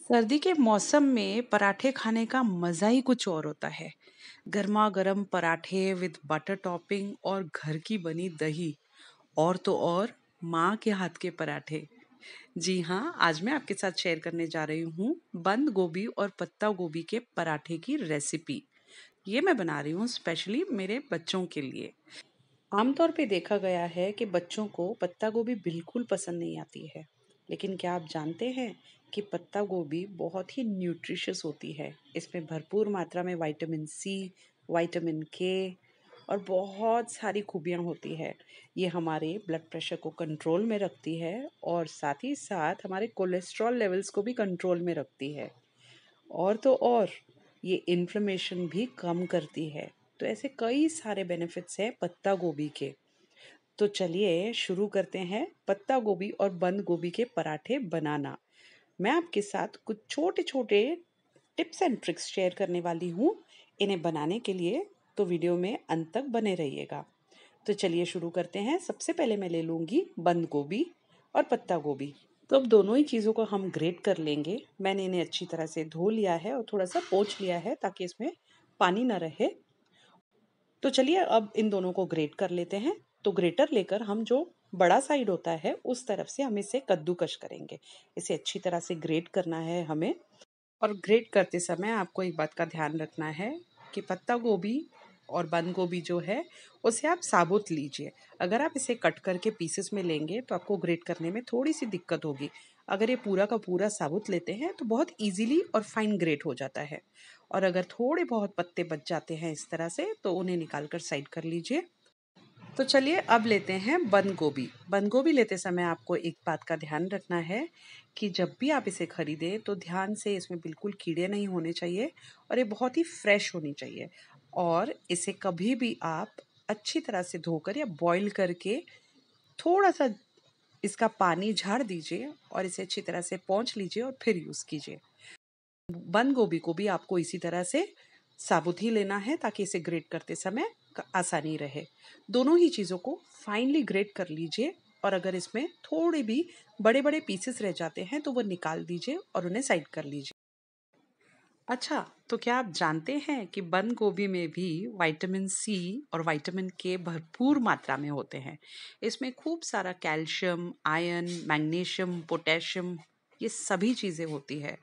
सर्दी के मौसम में पराठे खाने का मज़ा ही कुछ और होता है। गरमा-गरम पराठे विद बटर टॉपिंग और घर की बनी दही और तो और माँ के हाथ के पराठे। जी हाँ, आज मैं आपके साथ शेयर करने जा रही हूँ बंद गोभी और पत्ता गोभी के पराठे की रेसिपी। ये मैं बना रही हूँ स्पेशली मेरे बच्चों के लिए। आमतौर पे देखा गया है कि बच्चों को पत्ता गोभी बिल्कुल पसंद नहीं आती है। लेकिन क्या आप जानते हैं कि पत्ता गोभी बहुत ही न्यूट्रिशियस होती है। इसमें भरपूर मात्रा में विटामिन सी, विटामिन के और बहुत सारी खूबियाँ होती है। ये हमारे ब्लड प्रेशर को कंट्रोल में रखती है और साथ ही साथ हमारे कोलेस्ट्रॉल लेवल्स को भी कंट्रोल में रखती है। और तो और ये इन्फ्लेमेशन भी कम करती है। तो ऐसे कई सारे बेनिफिट्स हैं पत्ता गोभी के। तो चलिए शुरू करते हैं पत्ता गोभी और बंद गोभी के पराठे बनाना। मैं आपके साथ कुछ छोटे छोटे टिप्स एंड ट्रिक्स शेयर करने वाली हूँ इन्हें बनाने के लिए। तो वीडियो में अंत तक बने रहिएगा। तो चलिए शुरू करते हैं। सबसे पहले मैं ले लूँगी बंद गोभी और पत्ता गोभी। तो अब दोनों ही चीज़ों को हम ग्रेट कर लेंगे। मैंने इन्हें अच्छी तरह से धो लिया है और थोड़ा सा पोंछ लिया है ताकि इसमें पानी ना रहे। तो चलिए अब इन दोनों को ग्रेट कर लेते हैं। तो ग्रेटर लेकर हम जो बड़ा साइड होता है उस तरफ से हम इसे कद्दूकस करेंगे। इसे अच्छी तरह से ग्रेट करना है हमें। और ग्रेट करते समय आपको एक बात का ध्यान रखना है कि पत्ता गोभी और बंद गोभी जो है उसे आप साबुत लीजिए। अगर आप इसे कट करके पीसेस में लेंगे तो आपको ग्रेट करने में थोड़ी सी दिक्कत होगी। अगर ये पूरा का पूरा साबुत लेते हैं तो बहुत इजीली और फाइन ग्रेट हो जाता है। और अगर थोड़े बहुत पत्ते बच जाते हैं इस तरह से तो उन्हें निकाल कर साइड कर लीजिए। तो चलिए अब लेते हैं बंद गोभी। बंद गोभी लेते समय आपको एक बात का ध्यान रखना है कि जब भी आप इसे खरीदें तो ध्यान से इसमें बिल्कुल कीड़े नहीं होने चाहिए और ये बहुत ही फ्रेश होनी चाहिए। और इसे कभी भी आप अच्छी तरह से धोकर या बॉईल करके थोड़ा सा इसका पानी झाड़ दीजिए और इसे अच्छी तरह से पोंछ लीजिए और फिर यूज़ कीजिए। बंद गोभी को भी आपको इसी तरह से साबुत ही लेना है ताकि इसे ग्रेट करते समय आसानी रहे। दोनों ही चीज़ों को फाइनली ग्रेट कर लीजिए और अगर इसमें थोड़े भी बड़े बड़े पीसेस रह जाते हैं तो वो निकाल दीजिए और उन्हें साइड कर लीजिए। अच्छा, तो क्या आप जानते हैं कि बंद गोभी में भी विटामिन सी और विटामिन के भरपूर मात्रा में होते हैं। इसमें खूब सारा कैल्शियम, आयरन, मैग्नीशियम, पोटेशियम, ये सभी चीज़ें होती है।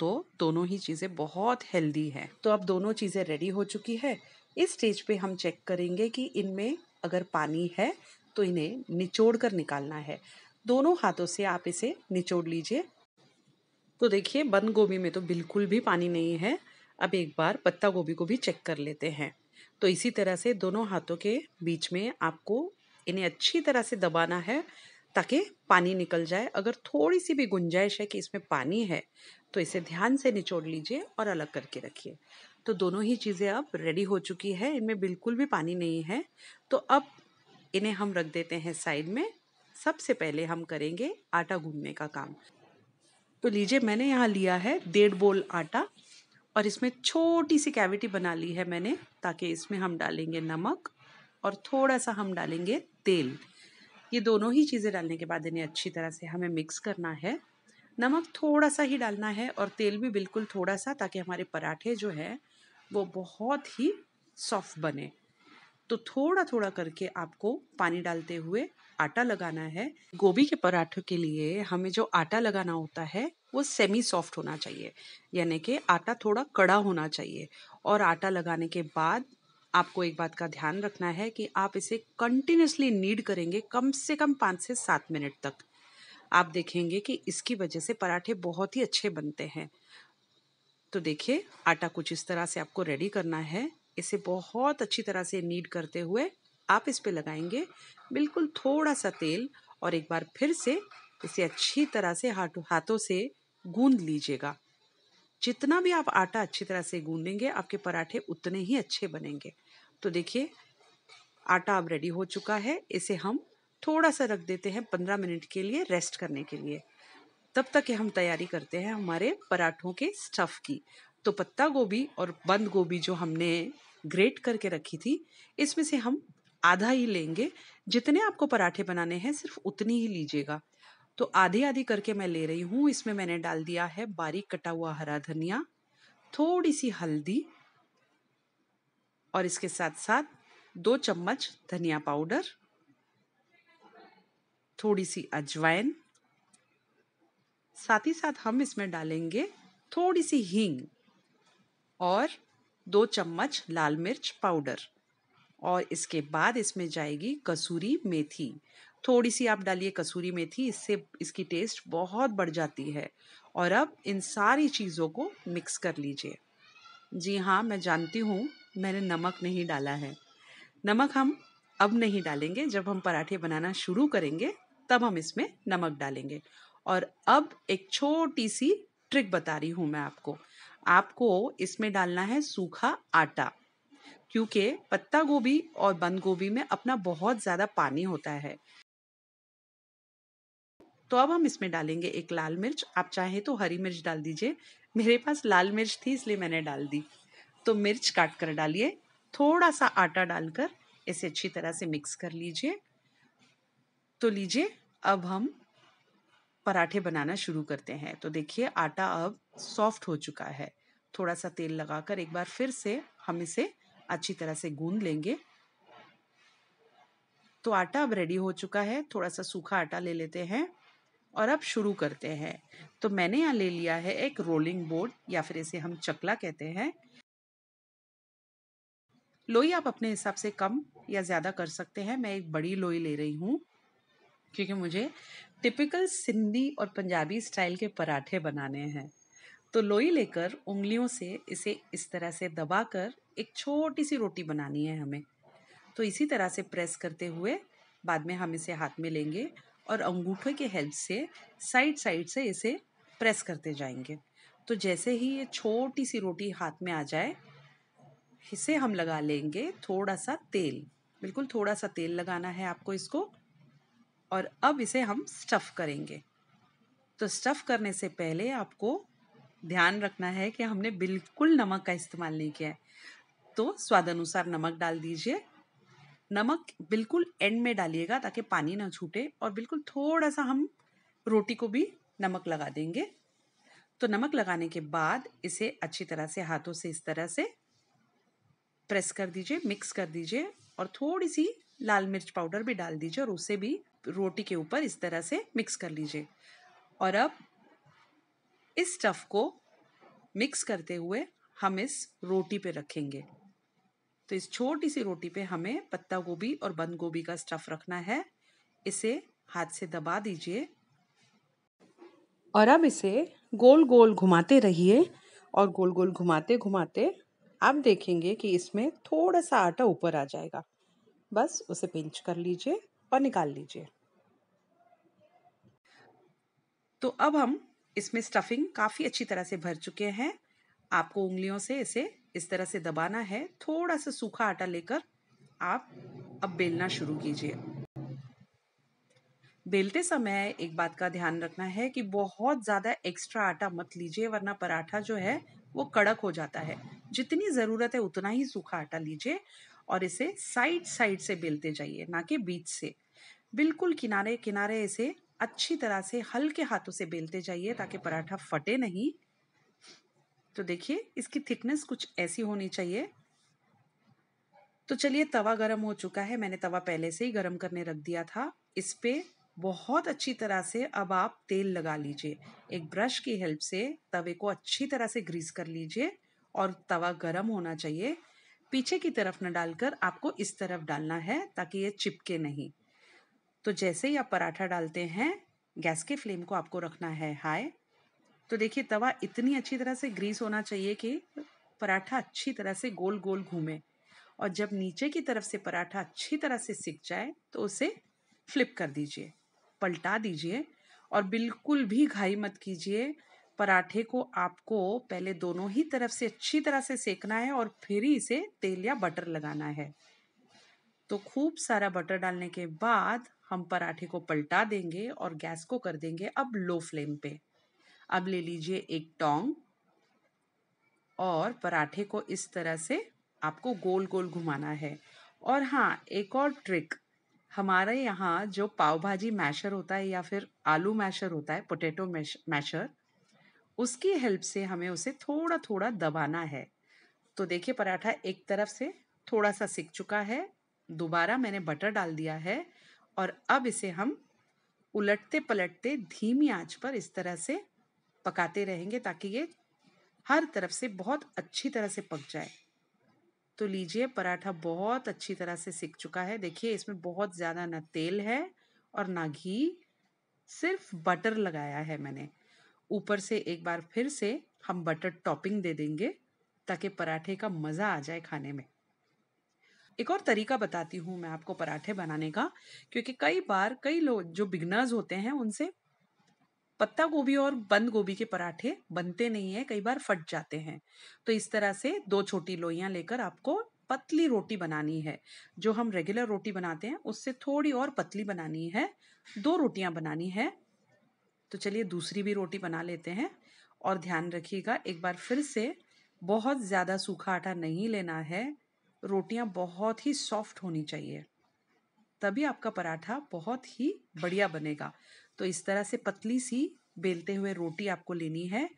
तो दोनों ही चीज़ें बहुत हेल्दी हैं। तो अब दोनों चीज़ें रेडी हो चुकी है। इस स्टेज पे हम चेक करेंगे कि इनमें अगर पानी है तो इन्हें निचोड़ कर निकालना है। दोनों हाथों से आप इसे निचोड़ लीजिए। तो देखिए बंद गोभी में तो बिल्कुल भी पानी नहीं है। अब एक बार पत्ता गोभी को भी चेक कर लेते हैं। तो इसी तरह से दोनों हाथों के बीच में आपको इन्हें अच्छी तरह से दबाना है ताकि पानी निकल जाए। अगर थोड़ी सी भी गुंजाइश है कि इसमें पानी है तो इसे ध्यान से निचोड़ लीजिए और अलग करके रखिए। तो दोनों ही चीज़ें अब रेडी हो चुकी है। इनमें बिल्कुल भी पानी नहीं है। तो अब इन्हें हम रख देते हैं साइड में। सबसे पहले हम करेंगे आटा गूंदने का काम। तो लीजिए मैंने यहाँ लिया है 1.5 बोल आटा और इसमें छोटी सी कैविटी बना ली है मैंने ताकि इसमें हम डालेंगे नमक और थोड़ा सा हम डालेंगे तेल। ये दोनों ही चीज़ें डालने के बाद इन्हें अच्छी तरह से हमें मिक्स करना है। नमक थोड़ा सा ही डालना है और तेल भी बिल्कुल थोड़ा सा ताकि हमारे पराठे जो है वो बहुत ही सॉफ्ट बने। तो थोड़ा थोड़ा करके आपको पानी डालते हुए आटा लगाना है। गोभी के पराठों के लिए हमें जो आटा लगाना होता है वो सेमी सॉफ्ट होना चाहिए, यानी कि आटा थोड़ा कड़ा होना चाहिए। और आटा लगाने के बाद आपको एक बात का ध्यान रखना है कि आप इसे कंटिन्यूसली नीड करेंगे कम से कम 5 से 7 मिनट तक। आप देखेंगे कि इसकी वजह से पराठे बहुत ही अच्छे बनते हैं। तो देखिए आटा कुछ इस तरह से आपको रेडी करना है। इसे बहुत अच्छी तरह से नीड करते हुए आप इस पे लगाएंगे बिल्कुल थोड़ा सा तेल और एक बार फिर से इसे अच्छी तरह से हाथों से गूंद लीजिएगा। जितना भी आप आटा अच्छी तरह से गूंदेंगे आपके पराठे उतने ही अच्छे बनेंगे। तो देखिए आटा अब रेडी हो चुका है। इसे हम थोड़ा सा रख देते हैं 15 मिनट के लिए रेस्ट करने के लिए। तब तक हम तैयारी करते हैं हमारे पराठों के स्टफ की। तो पत्ता गोभी और बंद गोभी जो हमने ग्रेट करके रखी थी इसमें से हम आधा ही लेंगे। जितने आपको पराठे बनाने हैं सिर्फ उतनी ही लीजिएगा। तो आधी आधी करके मैं ले रही हूँ। इसमें मैंने डाल दिया है बारीक कटा हुआ हरा धनिया, थोड़ी सी हल्दी और इसके साथ साथ 2 चम्मच धनिया पाउडर, थोड़ी सी अजवाइन, साथ ही साथ हम इसमें डालेंगे थोड़ी सी हींग और 2 चम्मच लाल मिर्च पाउडर और इसके बाद इसमें जाएगी कसूरी मेथी। थोड़ी सी आप डालिए कसूरी मेथी, इससे इसकी टेस्ट बहुत बढ़ जाती है। और अब इन सारी चीज़ों को मिक्स कर लीजिए। जी हाँ, मैं जानती हूँ मैंने नमक नहीं डाला है। नमक हम अब नहीं डालेंगे, जब हम पराठे बनाना शुरू करेंगे तब हम इसमें नमक डालेंगे। और अब एक छोटी सी ट्रिक बता रही हूँ मैं आपको। आपको इसमें डालना है सूखा आटा, क्योंकि पत्ता गोभी और बंद गोभी में अपना बहुत ज़्यादा पानी होता है। तो अब हम इसमें डालेंगे एक लाल मिर्च, आप चाहे तो हरी मिर्च डाल दीजिए। मेरे पास लाल मिर्च थी इसलिए मैंने डाल दी। तो मिर्च काट कर डालिए, थोड़ा सा आटा डालकर इसे अच्छी तरह से मिक्स कर लीजिए। तो लीजिए, अब हम पराठे बनाना शुरू करते हैं। तो देखिए आटा अब सॉफ्ट हो चुका है। थोड़ा सा तेल लगाकर एक बार फिर से हम इसे अच्छी तरह से गूंद लेंगे। तो आटा अब रेडी हो चुका है। थोड़ा सा सूखा आटा ले लेते हैं और अब शुरू करते हैं। तो मैंने यहाँ ले लिया है एक रोलिंग बोर्ड, या फिर इसे हम चकला कहते हैं। लोई आप अपने हिसाब से कम या ज़्यादा कर सकते हैं। मैं एक बड़ी लोई ले रही हूँ क्योंकि मुझे टिपिकल सिंधी और पंजाबी स्टाइल के पराठे बनाने हैं। तो लोई लेकर उंगलियों से इसे इस तरह से दबाकर एक छोटी सी रोटी बनानी है हमें। तो इसी तरह से प्रेस करते हुए बाद में हम इसे हाथ में लेंगे और अंगूठे के हेल्प से साइड साइड से इसे प्रेस करते जाएंगे। तो जैसे ही ये छोटी सी रोटी हाथ में आ जाए, इसे हम लगा लेंगे थोड़ा सा तेल। बिल्कुल थोड़ा सा तेल लगाना है आपको इसको। और अब इसे हम स्टफ़ करेंगे। तो स्टफ़ करने से पहले आपको ध्यान रखना है कि हमने बिल्कुल नमक का इस्तेमाल नहीं किया है। तो स्वाद अनुसार नमक डाल दीजिए। नमक बिल्कुल एंड में डालिएगा ताकि पानी ना छूटे, और बिल्कुल थोड़ा सा हम रोटी को भी नमक लगा देंगे। तो नमक लगाने के बाद इसे अच्छी तरह से हाथों से इस तरह से प्रेस कर दीजिए, मिक्स कर दीजिए और थोड़ी सी लाल मिर्च पाउडर भी डाल दीजिए और उसे भी रोटी के ऊपर इस तरह से मिक्स कर लीजिए। और अब इस स्टफ़ को मिक्स करते हुए हम इस रोटी पे रखेंगे। तो इस छोटी सी रोटी पे हमें पत्ता गोभी और बंद गोभी का स्टफ़ रखना है। इसे हाथ से दबा दीजिए और अब इसे गोल गोल घुमाते रहिए। और गोल गोल घुमाते घुमाते आप देखेंगे कि इसमें थोड़ा सा आटा ऊपर आ जाएगा। बस उसे पिंच कर लीजिए और निकाल लीजिए। तो अब हम इसमें स्टफिंग काफ़ी अच्छी तरह से भर चुके हैं। आपको उंगलियों से इसे इस तरह से दबाना है। थोड़ा सा सूखा आटा लेकर आप अब बेलना शुरू कीजिए। बेलते समय एक बात का ध्यान रखना है कि बहुत ज़्यादा एक्स्ट्रा आटा मत लीजिए, वरना पराठा जो है वो कड़क हो जाता है। जितनी ज़रूरत है उतना ही सूखा आटा लीजिए और इसे साइड साइड से बेलते जाइए, ना कि बीच से। बिल्कुल किनारे किनारे इसे अच्छी तरह से हल्के हाथों से बेलते जाइए ताकि पराठा फटे नहीं। तो देखिए इसकी थिकनेस कुछ ऐसी होनी चाहिए। तो चलिए, तवा गरम हो चुका है। मैंने तवा पहले से ही गरम करने रख दिया था। इस पे बहुत अच्छी तरह से अब आप तेल लगा लीजिए। एक ब्रश की हेल्प से तवे को अच्छी तरह से ग्रीस कर लीजिए और तवा गरम होना चाहिए। पीछे की तरफ न डालकर आपको इस तरफ डालना है ताकि ये चिपके नहीं। तो जैसे ही आप पराठा डालते हैं, गैस के फ्लेम को आपको रखना है हाई। तो देखिए तवा इतनी अच्छी तरह से ग्रीस होना चाहिए कि पराठा अच्छी तरह से गोल गोल घूमे। और जब नीचे की तरफ से पराठा अच्छी तरह से सिक जाए तो उसे फ्लिप कर दीजिए, पलटा दीजिए। और बिल्कुल भी घाई मत कीजिए। पराठे को आपको पहले दोनों ही तरफ से अच्छी तरह से सेकना है और फिर ही इसे तेल या बटर लगाना है। तो खूब सारा बटर डालने के बाद हम पराठे को पलटा देंगे और गैस को कर देंगे अब लो फ्लेम पे। अब ले लीजिए एक टोंग और पराठे को इस तरह से आपको गोल गोल घुमाना है। और हाँ, एक और ट्रिक, हमारे यहाँ जो पाव भाजी मैशर होता है या फिर आलू मैशर होता है, पोटैटो मैशर, उसकी हेल्प से हमें उसे थोड़ा-थोड़ा दबाना है। तो देखिए पराठा एक तरफ से थोड़ा-सा सिक चुका है, दोबारा मैंने बटर डाल दिया है और अब इसे हम उलटते-पलटते धीमी आँच पर इस तरह से पकाते रहेंगे ताकि ये हर तरफ से बहुत अच्छी तरह से पक जाए। तो लीजिए पराठा बहुत अच्छी तरह से सिक चुका है। देखिए इसमें बहुत ज़्यादा ना तेल है और ना घी, सिर्फ बटर लगाया है मैंने। ऊपर से एक बार फिर से हम बटर टॉपिंग दे देंगे ताकि पराठे का मज़ा आ जाए खाने में। एक और तरीका बताती हूँ मैं आपको पराठे बनाने का, क्योंकि कई बार कई लोग जो बिगनर्स होते हैं उनसे पत्ता गोभी और बंद गोभी के पराठे बनते नहीं है, कई बार फट जाते हैं। तो इस तरह से 2 छोटी लोइयाँ लेकर आपको पतली रोटी बनानी है। जो हम रेगुलर रोटी बनाते हैं उससे थोड़ी और पतली बनानी है। 2 रोटियाँ बनानी है। तो चलिए दूसरी भी रोटी बना लेते हैं और ध्यान रखिएगा एक बार फिर से बहुत ज़्यादा सूखा आटा नहीं लेना है। रोटियाँ बहुत ही सॉफ्ट होनी चाहिए, तभी आपका पराठा बहुत ही बढ़िया बनेगा। तो इस तरह से पतली सी बेलते हुए रोटी आपको लेनी है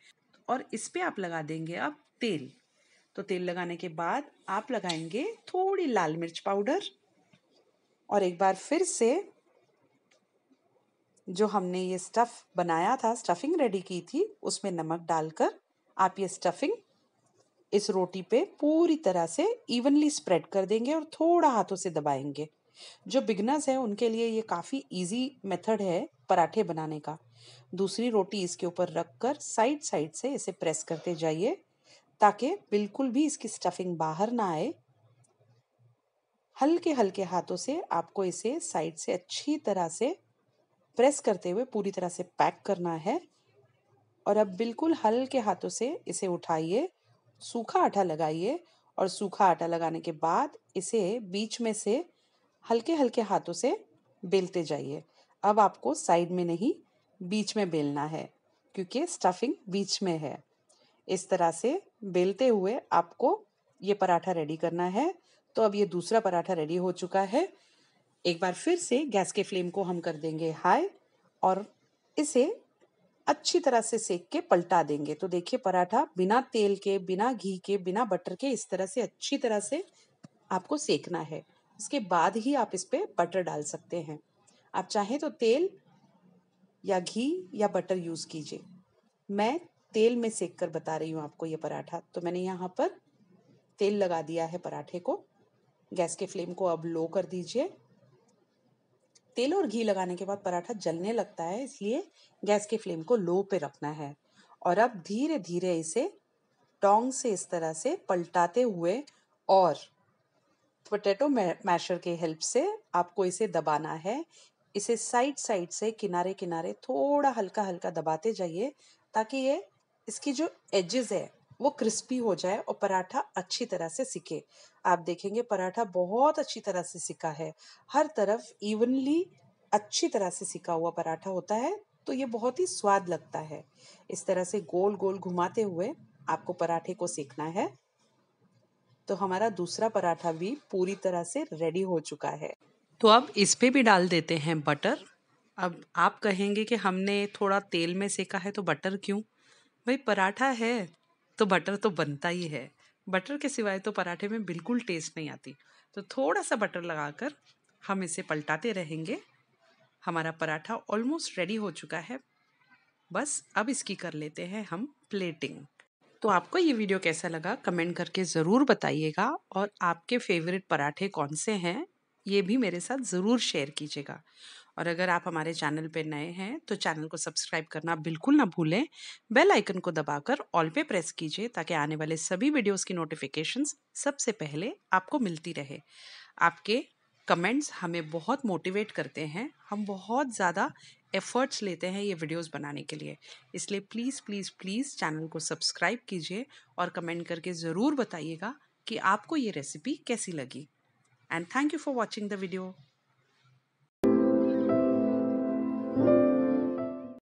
और इस पे आप लगा देंगे अब तेल। तो तेल लगाने के बाद आप लगाएंगे थोड़ी लाल मिर्च पाउडर और एक बार फिर से जो हमने ये स्टफ़ बनाया था, स्टफिंग रेडी की थी, उसमें नमक डालकर आप ये स्टफिंग इस रोटी पे पूरी तरह से इवनली स्प्रेड कर देंगे और थोड़ा हाथों से दबाएंगे। जो बिगनर्स हैं उनके लिए ये काफ़ी इजी मेथड है पराठे बनाने का। दूसरी रोटी इसके ऊपर रखकर साइड साइड से इसे प्रेस करते जाइए ताकि बिल्कुल भी इसकी स्टफिंग बाहर ना आए। हल्के हल्के हाथों से आपको इसे साइड से अच्छी तरह से प्रेस करते हुए पूरी तरह से पैक करना है। और अब बिल्कुल हल्के हाथों से इसे उठाइए, सूखा आटा लगाइए और सूखा आटा लगाने के बाद इसे बीच में से हल्के हल्के हाथों से बेलते जाइए। अब आपको साइड में नहीं, बीच में बेलना है क्योंकि स्टफिंग बीच में है। इस तरह से बेलते हुए आपको ये पराठा रेडी करना है। तो अब ये दूसरा पराठा रेडी हो चुका है। एक बार फिर से गैस के फ्लेम को हम कर देंगे हाई और इसे अच्छी तरह से सेक के पलटा देंगे। तो देखिए पराठा बिना तेल के, बिना घी के, बिना बटर के इस तरह से अच्छी तरह से आपको सेकना है। उसके बाद ही आप इस पे बटर डाल सकते हैं। आप चाहें तो तेल या घी या बटर यूज़ कीजिए। मैं तेल में सेक कर बता रही हूँ आपको ये पराठा। तो मैंने यहाँ पर तेल लगा दिया है पराठे को। गैस के फ्लेम को अब लो कर दीजिए। तेल और घी लगाने के बाद पराठा जलने लगता है, इसलिए गैस के फ्लेम को लो पे रखना है। और अब धीरे धीरे इसे टोंग से इस तरह से पलटाते हुए और पोटैटो मैशर के हेल्प से आपको इसे दबाना है। इसे साइड साइड से किनारे किनारे थोड़ा हल्का हल्का दबाते जाइए ताकि ये इसकी जो एजेस है वो क्रिस्पी हो जाए और पराठा अच्छी तरह से सिके। आप देखेंगे पराठा बहुत अच्छी तरह से सिका है। हर तरफ इवनली अच्छी तरह से सिका हुआ पराठा होता है तो ये बहुत ही स्वाद लगता है। इस तरह से गोल गोल घुमाते हुए आपको पराठे को सेकना है। तो हमारा दूसरा पराठा भी पूरी तरह से रेडी हो चुका है। तो अब इस पे भी डाल देते हैं बटर। अब आप कहेंगे कि हमने थोड़ा तेल में सेका है तो बटर क्यों? भाई पराठा है तो बटर तो बनता ही है। बटर के सिवाय तो पराठे में बिल्कुल टेस्ट नहीं आती। तो थोड़ा सा बटर लगाकर हम इसे पलटाते रहेंगे। हमारा पराठा ऑलमोस्ट रेडी हो चुका है। बस अब इसकी कर लेते हैं हम प्लेटिंग। तो आपको ये वीडियो कैसा लगा कमेंट करके ज़रूर बताइएगा और आपके फेवरेट पराठे कौन से हैं ये भी मेरे साथ ज़रूर शेयर कीजिएगा। और अगर आप हमारे चैनल पे नए हैं तो चैनल को सब्सक्राइब करना बिल्कुल ना भूलें। बेल आइकन को दबाकर ऑल पे प्रेस कीजिए ताकि आने वाले सभी वीडियोस की नोटिफिकेशंस सबसे पहले आपको मिलती रहे। आपके कमेंट्स हमें बहुत मोटिवेट करते हैं। हम बहुत ज़्यादा एफर्ट्स लेते हैं ये वीडियोस बनाने के लिए। इसलिए प्लीज़ प्लीज़ प्लीज़ चैनल को सब्सक्राइब कीजिए और कमेंट करके ज़रूर बताइएगा कि आपको ये रेसिपी कैसी लगी। And thank you for watching the video.